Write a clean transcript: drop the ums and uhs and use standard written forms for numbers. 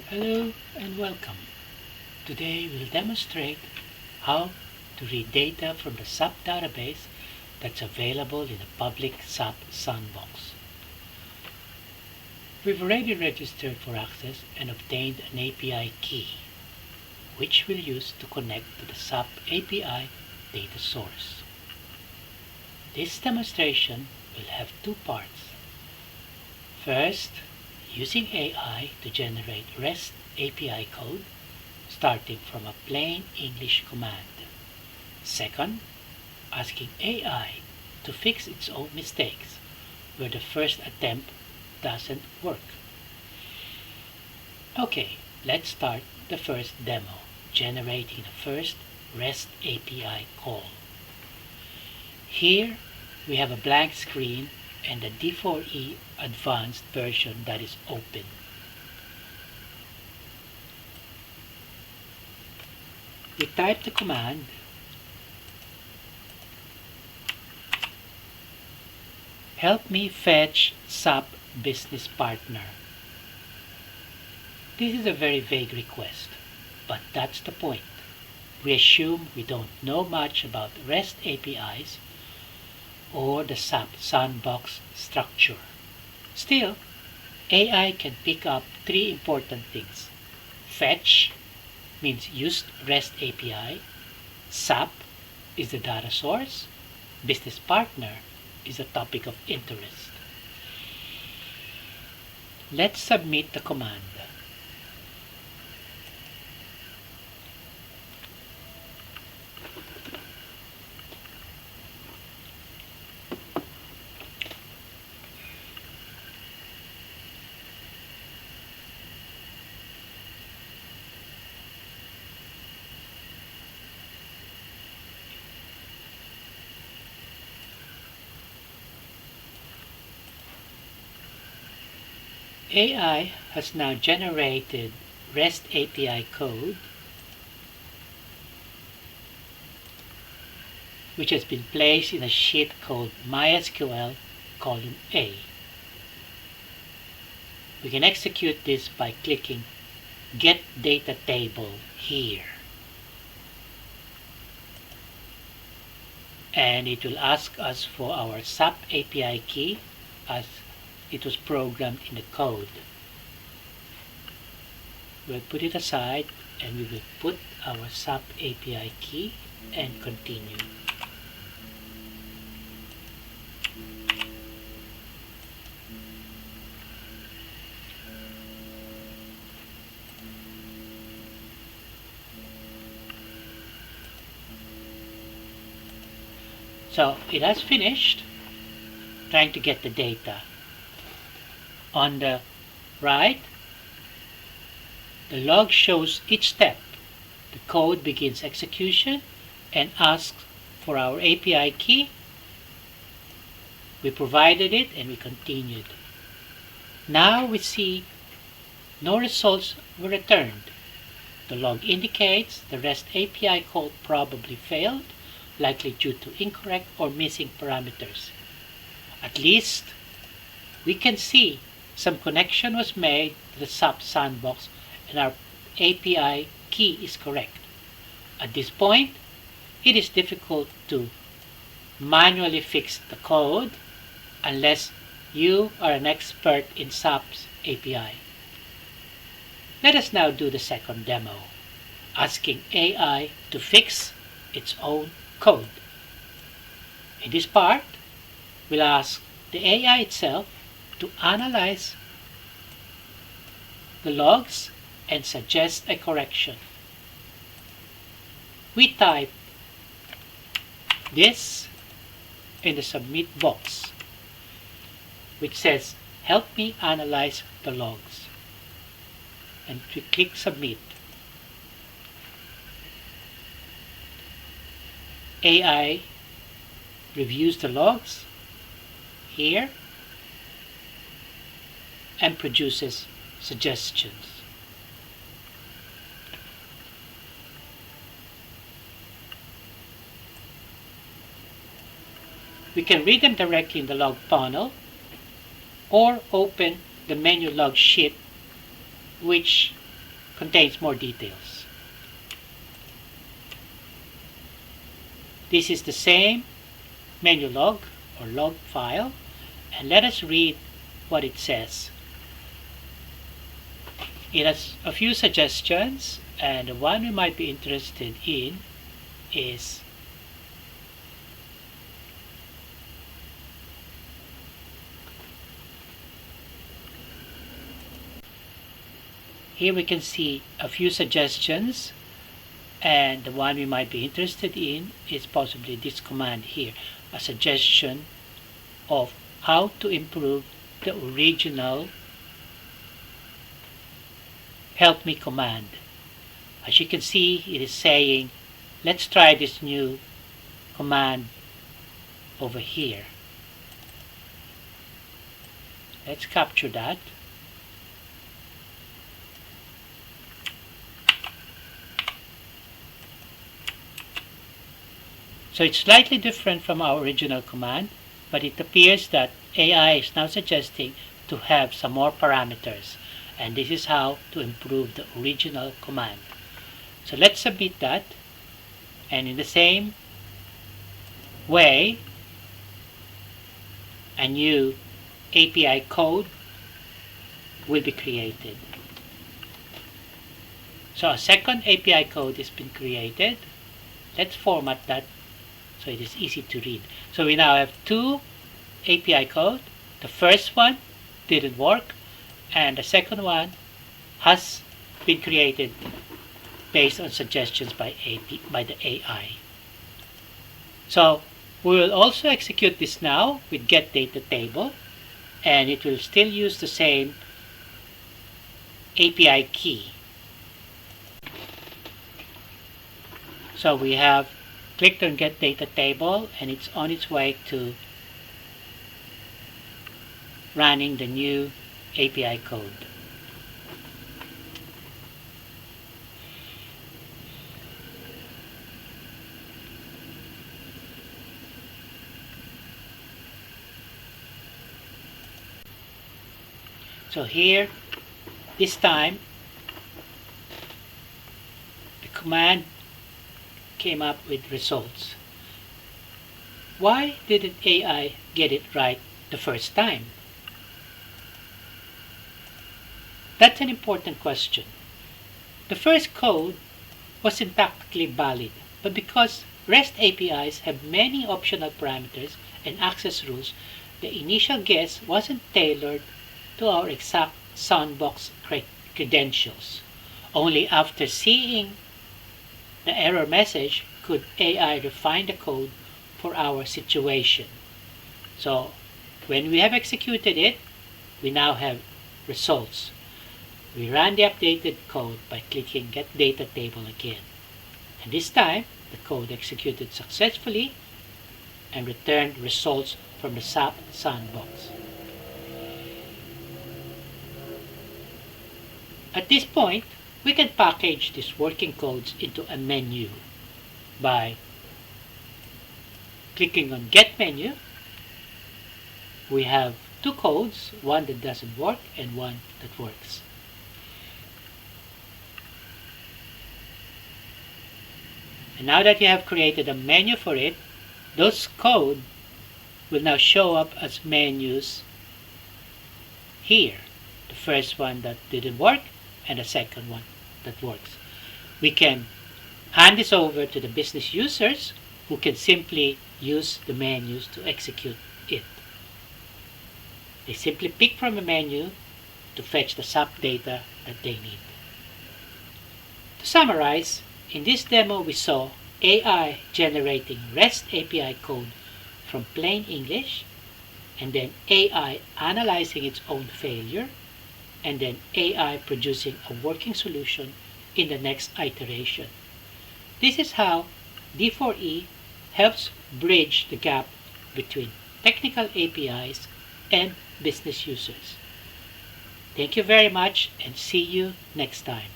Hello and welcome. Today we'll demonstrate how to read data from the SAP database that's available in the public SAP sandbox. We've already registered for access and obtained an API key, which we'll use to connect to the SAP API data source. This demonstration will have two parts. First, using AI to generate REST API code starting from a plain English command. Second, asking AI to fix its own mistakes where the first attempt doesn't work. Okay, let's start the first demo, generating the first REST API call. Here we have a blank screen and the D4E advanced version that is open. We type the command help me fetch SAP business partner. This is a very vague request, but that's the point. We assume we don't know much about REST APIs or the SAP sandbox structure. Still, AI can pick up three important things. Fetch means used REST API, SAP is the data source, business partner is a topic of interest. Let's submit the command. AI has now generated REST API code which has been placed in a sheet called MySQL column A. We can execute this by clicking Get Data Table here. And it will ask us for our SAP API key as it was programmed in the code. We'll put it aside and we will put our SAP API key and continue. So it has finished trying to get the data. On the right, the log shows each step. The code begins execution and asks for our API key. We provided it and we continued. Now we see no results were returned. The log indicates the REST API call probably failed, likely due to incorrect or missing parameters. At least we can see some connection was made to the SAP sandbox and our API key is correct. At this point, it is difficult to manually fix the code unless you are an expert in SAP's API. Let us now do the second demo, asking AI to fix its own code. In this part, we'll ask the AI itself to analyze the logs and suggest a correction. We type this in the submit box, which says help me analyze the logs, and we click submit. AI reviews the logs here and produces suggestions. We can read them directly in the log panel or open the menu log sheet, which contains more details. This is the same menu log or log file, and let us read what it says. It has a few suggestions, and the one we might be interested in is here we can see a few suggestions, and the one we might be interested in is possibly this command here, a suggestion of how to improve the original help me command. As you can see, it is saying, let's try this new command over here. Let's capture that. So it's slightly different from our original command, but it appears that AI is now suggesting to have some more parameters, and this is how to improve the original command. So let's submit that, and in the same way, a new API code will be created. So a second API code has been created. Let's format that so it is easy to read. So we now have two API code. The first one didn't work, and the second one has been created based on suggestions by the AI. So we will also execute this now with get data table, and it will still use the same API key. So we have clicked on get data table, and it's on its way to running the new API code. So here, this time, the command came up with results. Why didn't AI get it right the first time? That's an important question. The first code was syntactically valid, but because REST APIs have many optional parameters and access rules, the initial guess wasn't tailored to our exact sandbox credentials. Only after seeing the error message could AI refine the code for our situation. So when we have executed it, we now have results. We ran the updated code by clicking get data table again. And this time, the code executed successfully and returned results from the SAP sandbox. At this point, we can package these working codes into a menu by clicking on Get Menu. We have two codes, one that doesn't work and one that works. And now that you have created a menu for it, those code will now show up as menus here. The first one that didn't work and the second one that works. We can hand this over to the business users who can simply use the menus to execute it. They simply pick from a menu to fetch the SAP data that they need. To summarize, in this demo we saw AI generating REST API code from plain English, and then AI analyzing its own failure, and then AI producing a working solution in the next iteration. This is how D4E helps bridge the gap between technical APIs and business users. Thank you very much, and see you next time.